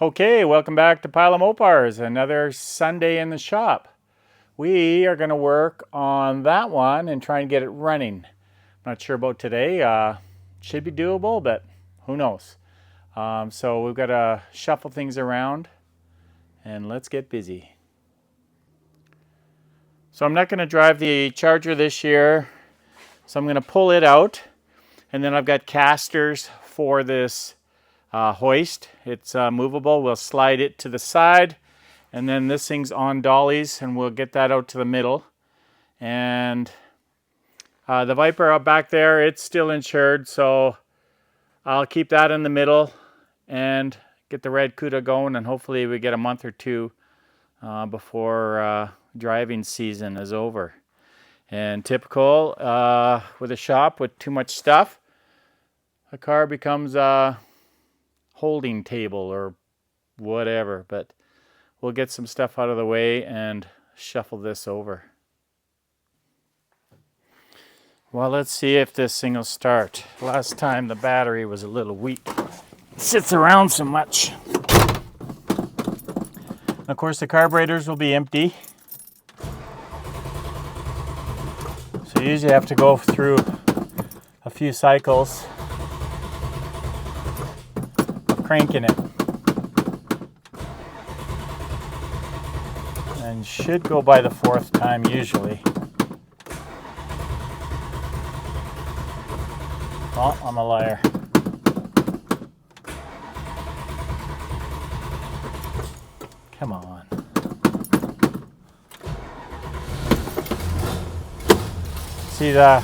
Okay, welcome back to Pile of Mopars, another Sunday in the shop. We are going to work on that one and try and get it running. I'm not sure about today. Should be doable, but who knows. So we've got to shuffle things around and let's get busy. So I'm not going to drive the Charger this year, so I'm going to pull it out, and then I've got casters for this hoist. It's movable. We'll slide it to the side, and then this thing's on dollies, and we'll get that out to the middle. And the Viper out back there, it's still insured, so I'll keep that in the middle and get the red Cuda going, and hopefully we get a month or two before driving season is over. And typical with a shop with too much stuff, a car becomes a holding table or whatever, but we'll get some stuff out of the way and shuffle this over. Well, let's see if this thing will start. Last time the battery was a little weak. It sits around so much. Of course, the carburetors will be empty. So you usually have to go through a few cycles of cranking it. And should go by the fourth time usually. Oh, I'm a liar. Come on. See, the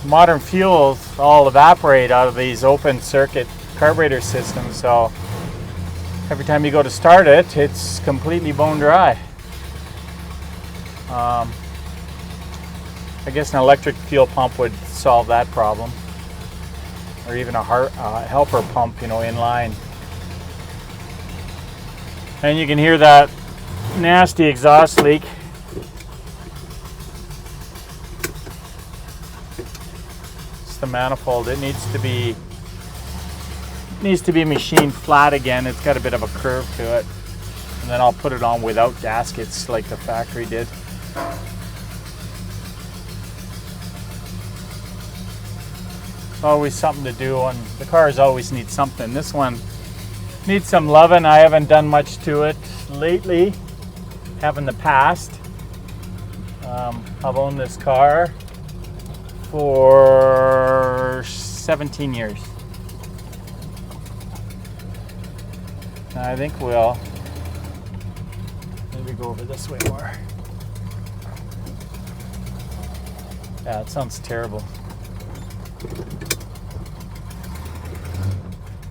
modern fuels all evaporate out of these open circuit carburetor systems, so every time you go to start it, it's completely bone dry. I guess an electric fuel pump would solve that problem, or even a helper pump, in line. And you can hear that nasty exhaust leak. It's the manifold. It needs to be machined flat again. It's got a bit of a curve to it, and then I'll put it on without gaskets like the factory did. Always something to do, and the cars always need something. This one needs some loving. I haven't done much to it lately, have in the past. I've owned this car for 17 years. I think we'll maybe go over this way more. Yeah, it sounds terrible.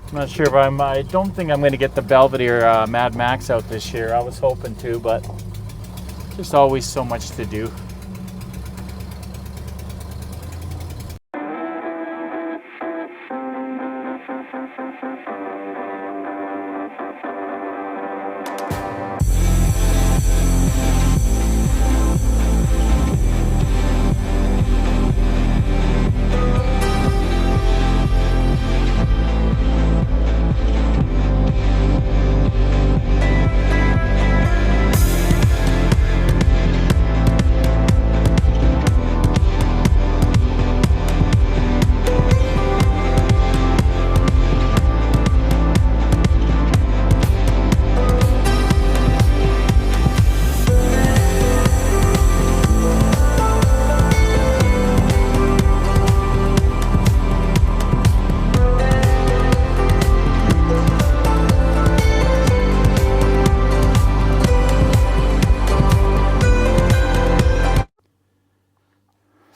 I'm not sure if I don't think I'm going to get the Belvedere Mad Max out this year. I was hoping to, but there's always so much to do.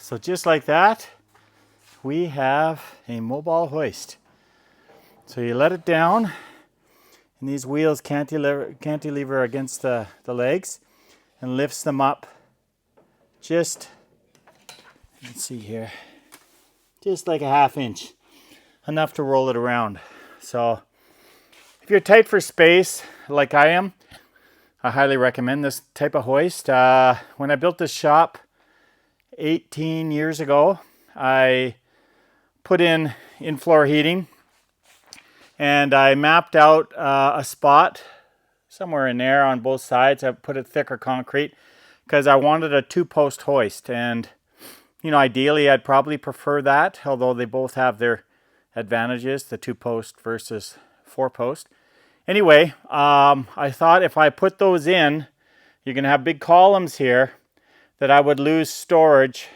So just like that, we have a mobile hoist. So you let it down, and these wheels cantilever against the legs and lifts them up just, let's see here, just like a ½ inch, enough to roll it around. So if you're tight for space like I am, I highly recommend this type of hoist. When I built this shop 18 years ago, I put in floor heating, And I mapped out a spot somewhere in there on both sides. I put it thicker concrete because I wanted a 2-post hoist. And, you know, ideally I'd probably prefer that, although they both have their advantages, the 2-post versus 4-post. Anyway, I thought if I put those in, you're going to have big columns here, that I would lose storage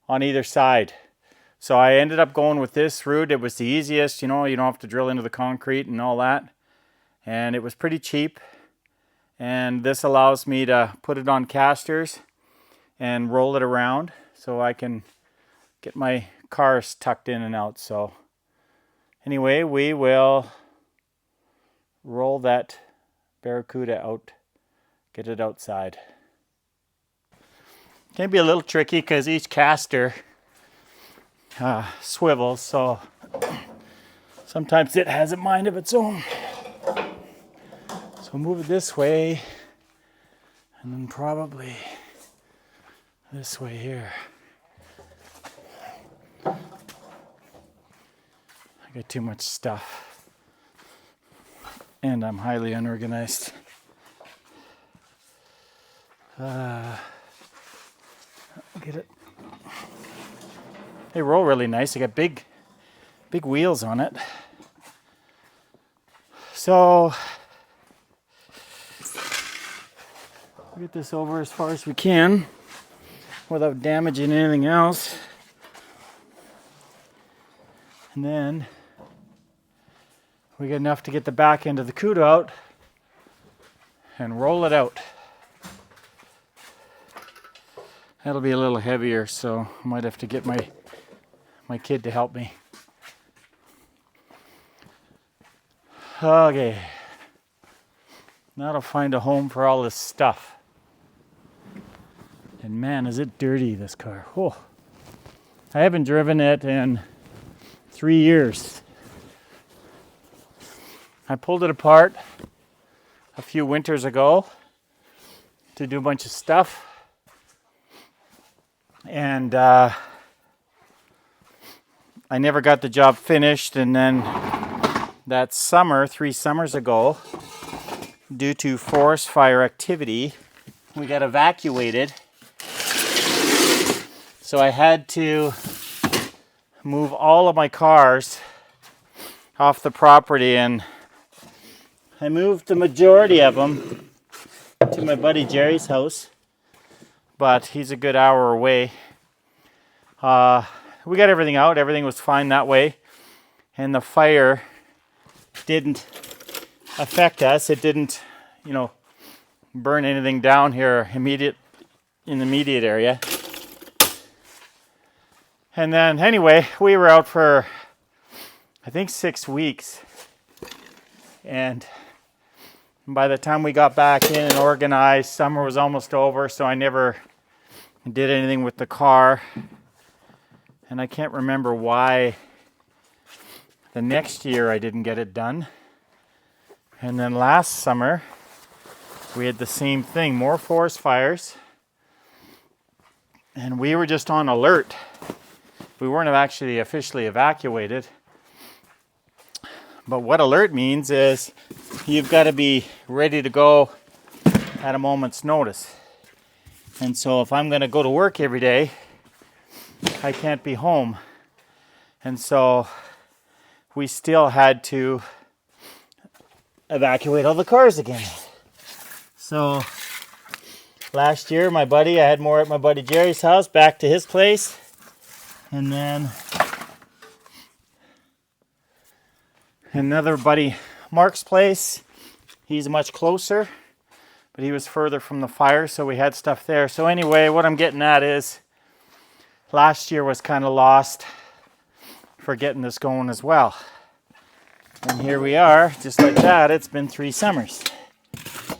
on either side. So I ended up going with this route. It was the easiest, you know, you don't have to drill into the concrete and all that. And it was pretty cheap. And this allows me to put it on casters and roll it around so I can get my cars tucked in and out. So anyway, we will roll that Barracuda out, get it outside. Can be a little tricky because each caster swivels, so sometimes it has a mind of its own. So move it this way, and then probably this way here. I got too much stuff, and I'm highly unorganized. Get it. They roll really nice. They got big wheels on it. So we'll get this over as far as we can without damaging anything else. And then we get enough to get the back end of the Cuda out and roll it out. That'll be a little heavier, so I might have to get my kid to help me. Okay. Now to find a home for all this stuff. And man, is it dirty, this car. Oh. I haven't driven it in 3 years. I pulled it apart a few winters ago to do a bunch of stuff. And I never got the job finished, and then that summer, 3 summers ago, due to forest fire activity, we got evacuated. So I had to move all of my cars off the property, and I moved the majority of them to my buddy Jerry's house, but he's a good hour away. We got everything out. Everything was fine that way. And the fire didn't affect us. It didn't, you know, burn anything down here in the immediate area. And then anyway, we were out for, I think, 6 weeks. And by the time we got back in and organized, summer was almost over, so I never did anything with the car. And I can't remember why the next year I didn't get it done. And then last summer, we had the same thing, more forest fires. And we were just on alert. We weren't actually officially evacuated. But what alert means is you've got to be ready to go at a moment's notice. And so if I'm going to go to work every day, I can't be home. And so we still had to evacuate all the cars again. So last year, I had more at my buddy Jerry's house, back to his place. And then another buddy, Mark's place. He's much closer, but he was further from the fire, so we had stuff there. So anyway, what I'm getting at is last year was kind of lost for getting this going as well. And here we are, just like that. It's been 3 summers.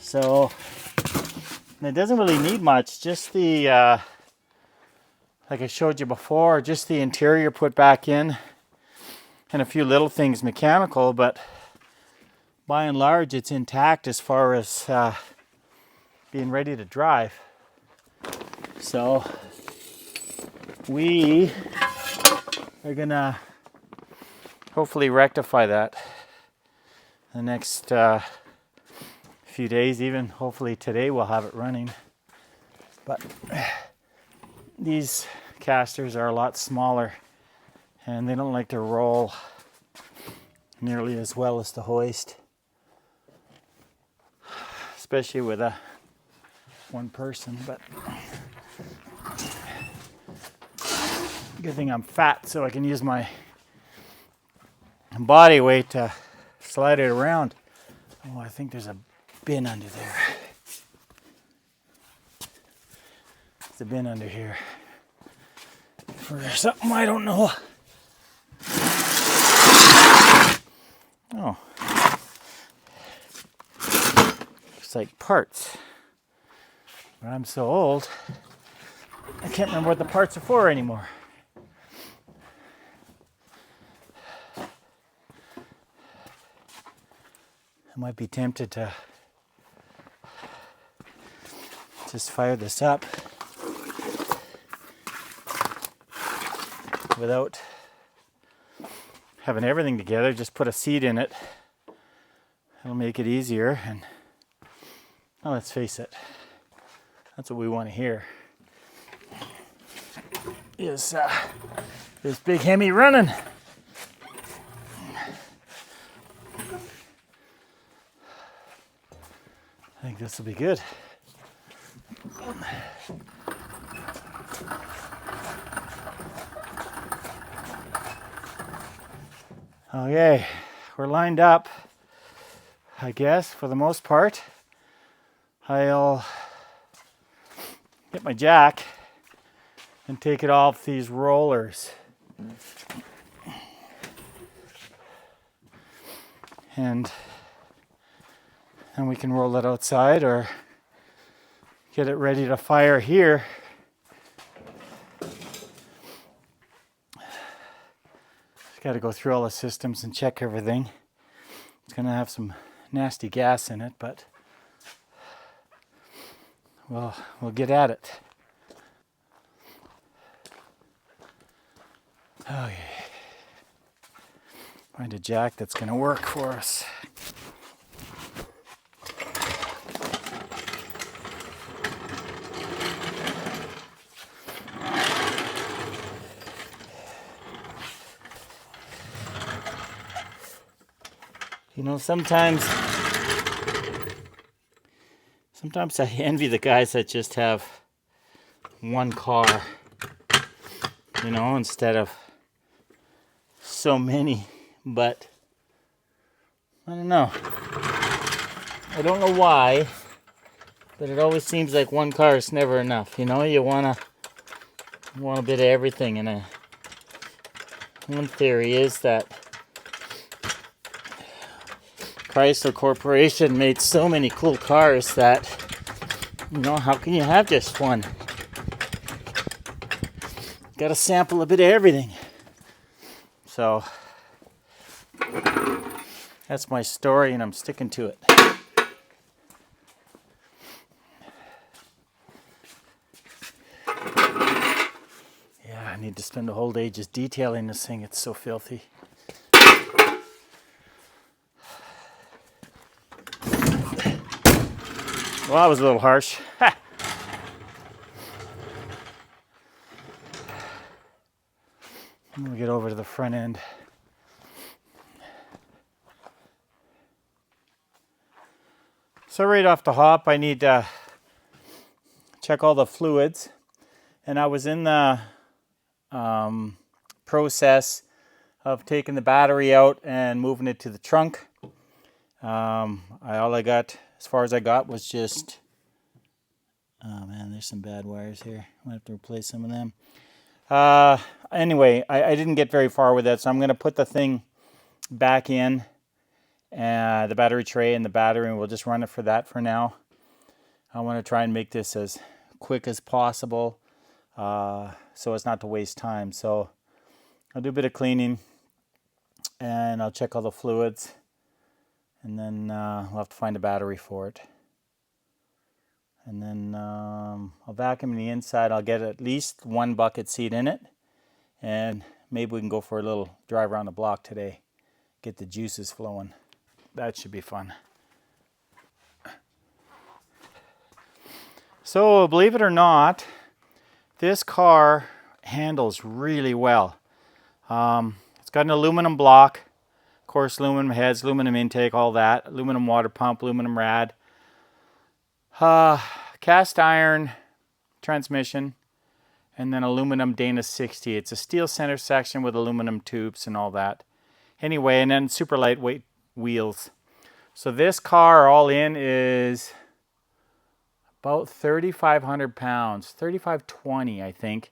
So it doesn't really need much, just the, like I showed you before, just the interior put back in and a few little things mechanical, but by and large it's intact as far as being ready to drive. So we are gonna hopefully rectify that. the next few days, even hopefully today we'll have it running. But these casters are a lot smaller and they don't like to roll nearly as well as the hoist, especially with one person. But good thing I'm fat, so I can use my body weight to slide it around. Oh, I think there's a bin under there. There's a bin under here for something I don't know. Oh, looks like parts. But I'm so old, I can't remember what the parts are for anymore. I might be tempted to just fire this up without having everything together. Just put a seat in it. It'll make it easier. And well, let's face it, that's what we want to hear. Is this big Hemi running? I think this will be good. Okay, we're lined up, I guess, for the most part. I'll get my jack and take it off these rollers. And then we can roll it outside or get it ready to fire here. Just got to go through all the systems and check everything. It's going to have some nasty gas in it, but we'll get at it. Okay. Find a jack that's going to work for us. You know, sometimes I envy the guys that just have one car, you know, instead of so many. But I don't know. I don't know why, but it always seems like one car is never enough. You know, you want a bit of everything. And one theory is that Chrysler Corporation made so many cool cars that, you know, how can you have just one? Got to sample a bit of everything. So that's my story, and I'm sticking to it. Yeah, I need to spend a whole day just detailing this thing. It's so filthy. Well, that was a little harsh. Ha! I'm going to get over to the front end. So right off the hop, I need to check all the fluids. And I was in the process of taking the battery out and moving it to the trunk. All I got, as far as I got, was just, oh man, there's some bad wires here. I might have to replace some of them. Anyway, I didn't get very far with that, so I'm going to put the thing back in, the battery tray and the battery, and we'll just run it for that for now. I want to try and make this as quick as possible, so as not to waste time. So I'll do a bit of cleaning, and I'll check all the fluids, and then we'll have to find a battery for it. And then I'll vacuum the inside. I'll get at least one bucket seat in it. And maybe we can go for a little drive around the block today. Get the juices flowing. that should be fun. So believe it or not, this car handles really well. It's got an aluminum block, of course, aluminum heads, aluminum intake, all that, aluminum water pump, aluminum rad, cast iron transmission, and then aluminum Dana 60. It's a steel center section with aluminum tubes and all that. Anyway, and then super lightweight wheels. So this car all in is about 3,500 pounds, 3,520 I think,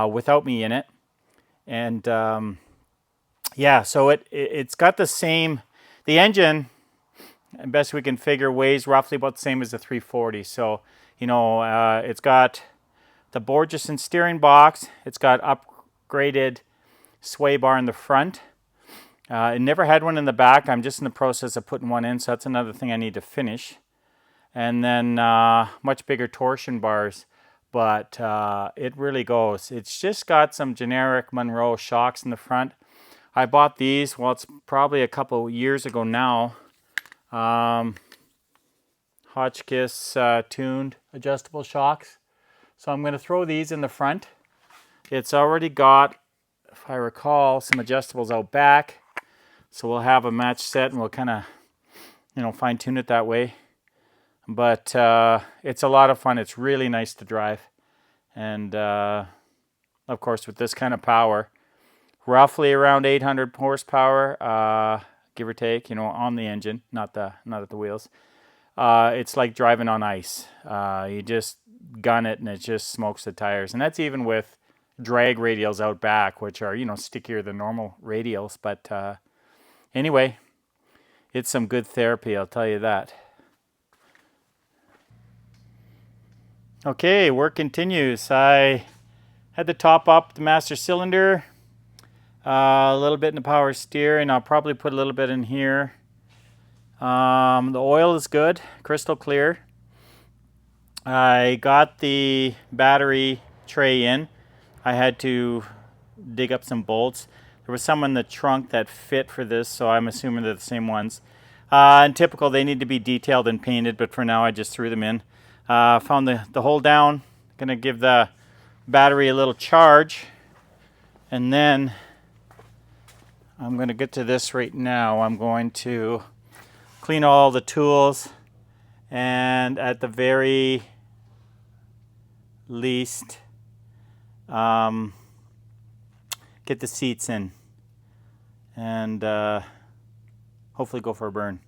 without me in it. And yeah, so it's got the same, the engine, best we can figure, weighs roughly about the same as the 340. So, you know, it's got the Borgeson steering box. It's got upgraded sway bar in the front. It never had one in the back. I'm just in the process of putting one in, so that's another thing I need to finish. And then much bigger torsion bars, but it really goes. It's just got some generic Monroe shocks in the front. I bought these, well, it's probably a couple years ago now. Hotchkiss tuned adjustable shocks. So I'm going to throw these in the front. It's already got, if I recall, some adjustables out back. So we'll have a match set and we'll kind of, you know, fine tune it that way. But it's a lot of fun. It's really nice to drive. And of course, with this kind of power, roughly around 800 horsepower, give or take, you know, on the engine, not at the wheels. It's like driving on ice. You just gun it and it just smokes the tires. And that's even with drag radials out back, which are, you know, stickier than normal radials. But anyway, it's some good therapy, I'll tell you that. Okay, work continues. I had to top up the master cylinder, a little bit in the power steer, and I'll probably put a little bit in here. The oil is good, crystal clear. I got the battery tray in. I had to dig up some bolts. There was some in the trunk that fit for this, so I'm assuming they're the same ones. And typical, they need to be detailed and painted, but for now I just threw them in. Found the hole down. Gonna give the battery a little charge, and then I'm gonna get to this right now. I'm going to clean all the tools, and at the very least get the seats in, and hopefully go for a burn.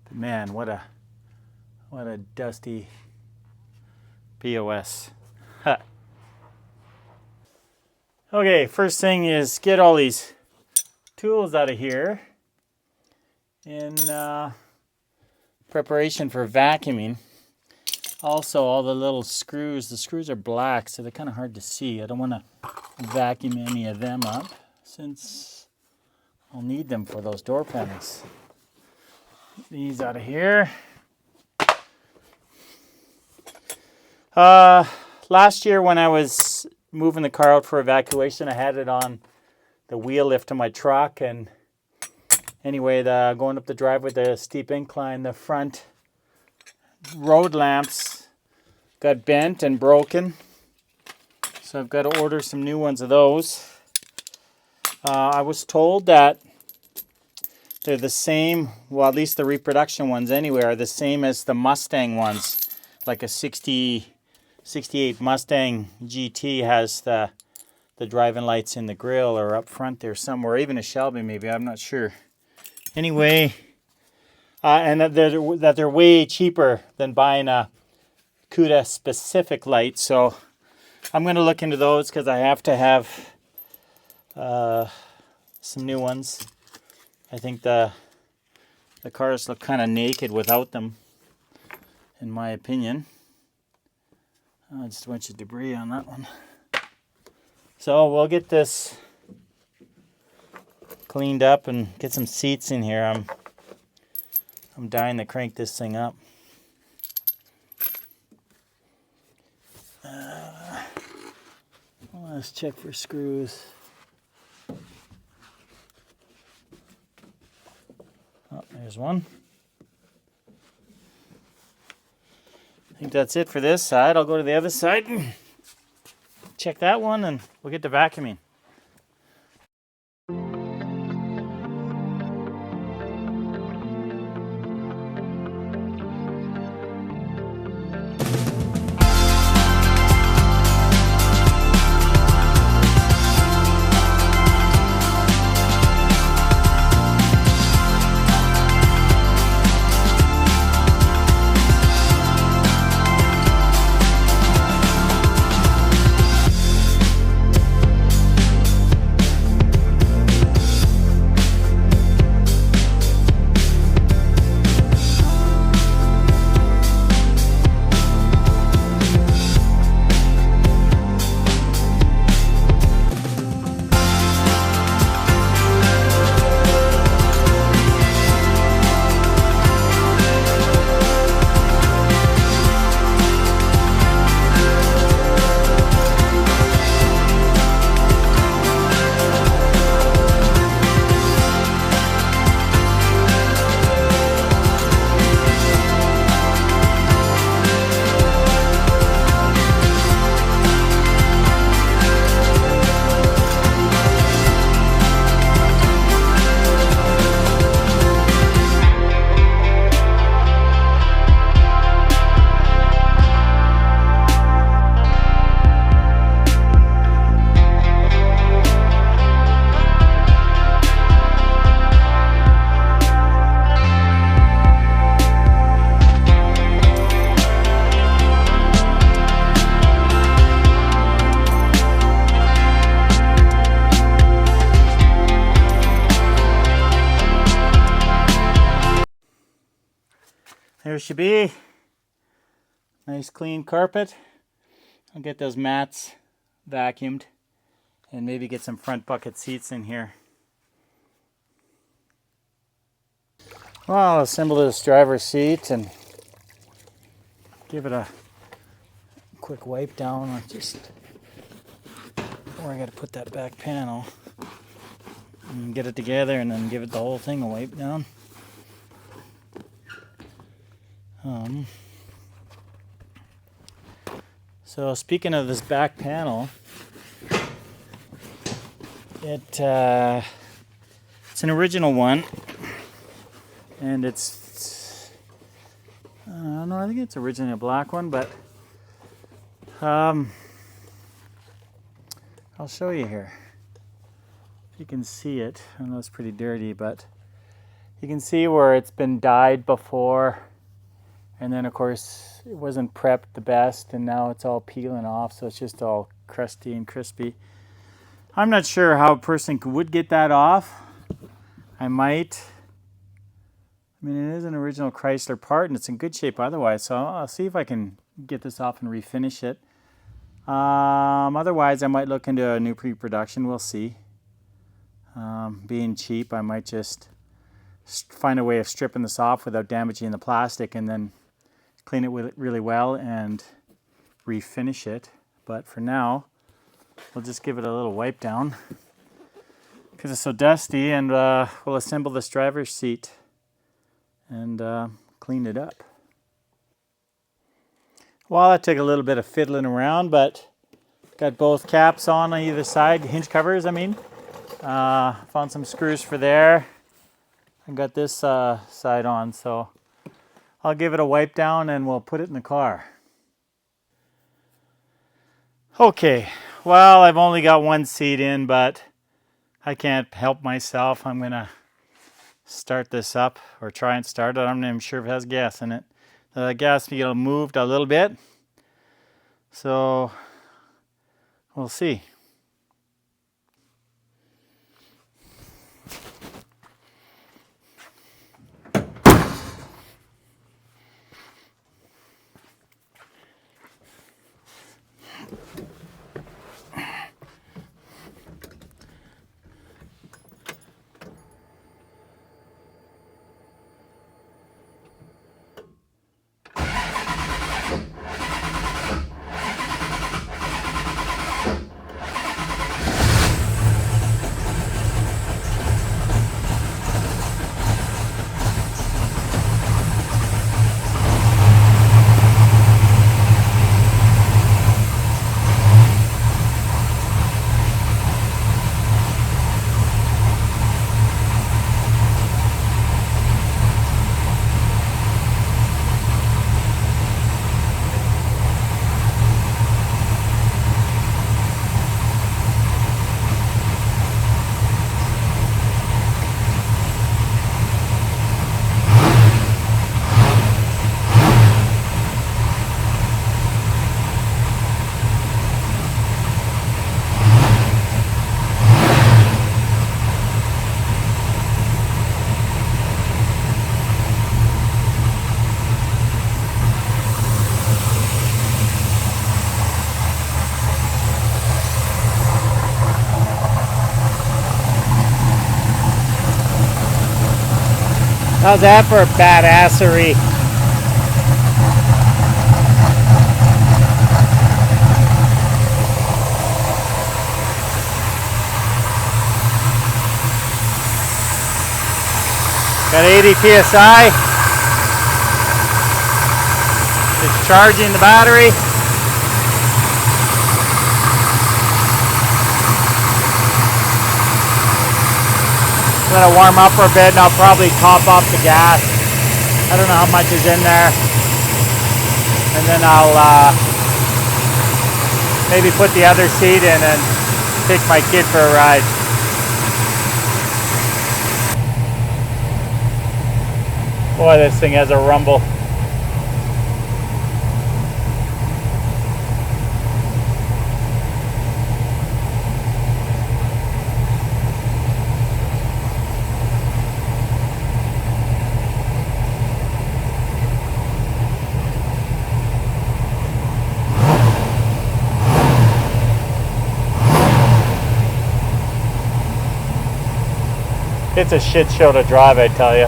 But man, what a dusty POS. Okay, first thing is get all these tools out of here in preparation for vacuuming. Also, all the little screws, the screws are black, so they're kind of hard to see. I don't want to vacuum any of them up since I'll need them for those door panels. Get these out of here. Last year when I was moving the car out for evacuation, I had it on the wheel lift of my truck, and anyway, going up the driveway, the steep incline, the front road lamps got bent and broken, so I've got to order some new ones of those. I was told that they're the same, well, at least the reproduction ones anyway, are the same as the Mustang ones. Like a 68 Mustang GT has the driving lights in the grill or up front there somewhere, even a Shelby maybe, I'm not sure. Anyway, and that they're way cheaper than buying a Cuda specific light, so I'm going to look into those because I have to have some new ones. I think the cars look kind of naked without them, in my opinion. Just a bunch of debris on that one. So we'll get this cleaned up and get some seats in here. I'm dying to crank this thing up. Let's check for screws. Oh, there's one. I think that's it for this side. I'll go to the other side and check that one, and we'll get to vacuuming. There should be nice clean carpet. I'll get those mats vacuumed and maybe get some front bucket seats in here. Well, I'll assemble this driver's seat and give it a quick wipe down on just where I got to put that back panel and get it together, and then give it the whole thing a wipe down. So speaking of this back panel, it's an original one, and it's I don't know, I think it's originally a black one, but I'll show you here. If you can see it, I know it's pretty dirty, but you can see where it's been dyed before. And then, of course, it wasn't prepped the best, and now it's all peeling off, so it's just all crusty and crispy. I'm not sure how a person would get that off. I might. I mean, it is an original Chrysler part, and it's in good shape otherwise, so I'll see if I can get this off and refinish it. Otherwise, I might look into a new pre-production. We'll see. Being cheap, I might just find a way of stripping this off without damaging the plastic, and then clean it with really well and refinish it. But for now, we'll just give it a little wipe down because it's so dusty, and we'll assemble this driver's seat and clean it up. Well, that took a little bit of fiddling around, but got both caps on either side, hinge covers, I mean. Found some screws for there. I got this side on, so I'll give it a wipe down and we'll put it in the car. Okay, well, I've only got one seat in, but I can't help myself. I'm gonna start this up, or try and start it. I'm not even sure if it has gas in it. The gas needle moved a little bit, so we'll see. How's that for badassery? Got 80 psi. It's charging the battery. Let it warm up for a bit and I'll probably top off the gas. I don't know how much is in there. And then I'll maybe put the other seat in and take my kid for a ride. Boy, this thing has a rumble. It's a shit show to drive, I tell you.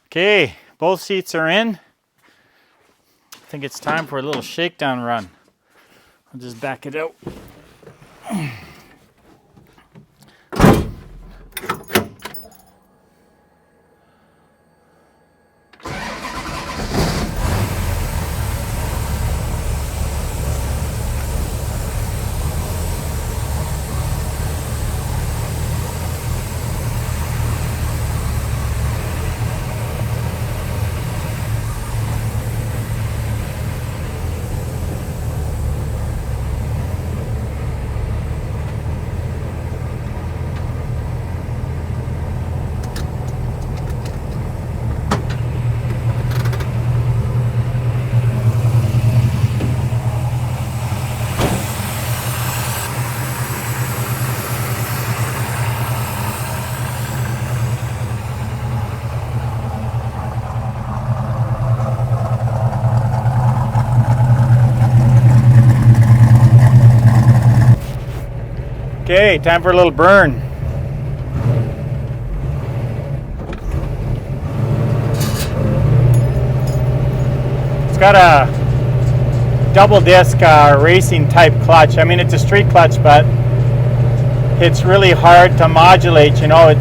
Okay, both seats are in. I think it's time for a little shakedown run. I'll just back it out. Okay, time for a little burn. It's got a double disc racing type clutch. I mean, it's a street clutch, but it's really hard to modulate. You know, it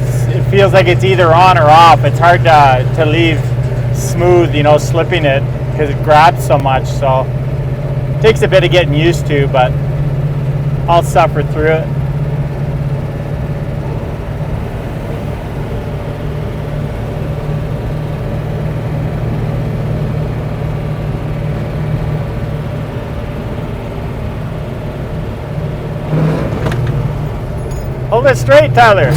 feels like it's either on or off. It's hard to leave smooth, you know, slipping it because it grabs so much. So it takes a bit of getting used to, but I'll suffer through it. Hold it straight, Tyler.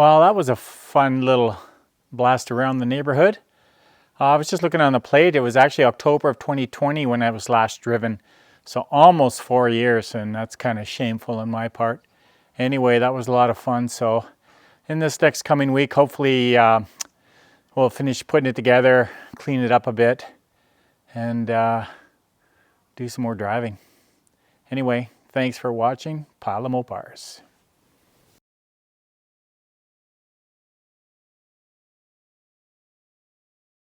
Well, that was a fun little blast around the neighborhood. I was just looking on the plate. It was actually October of 2020 when I was last driven. So almost 4 years, and that's kind of shameful on my part. Anyway, that was a lot of fun. So in this next coming week, hopefully we'll finish putting it together, clean it up a bit, and do some more driving. Anyway, thanks for watching Pile of Mopars.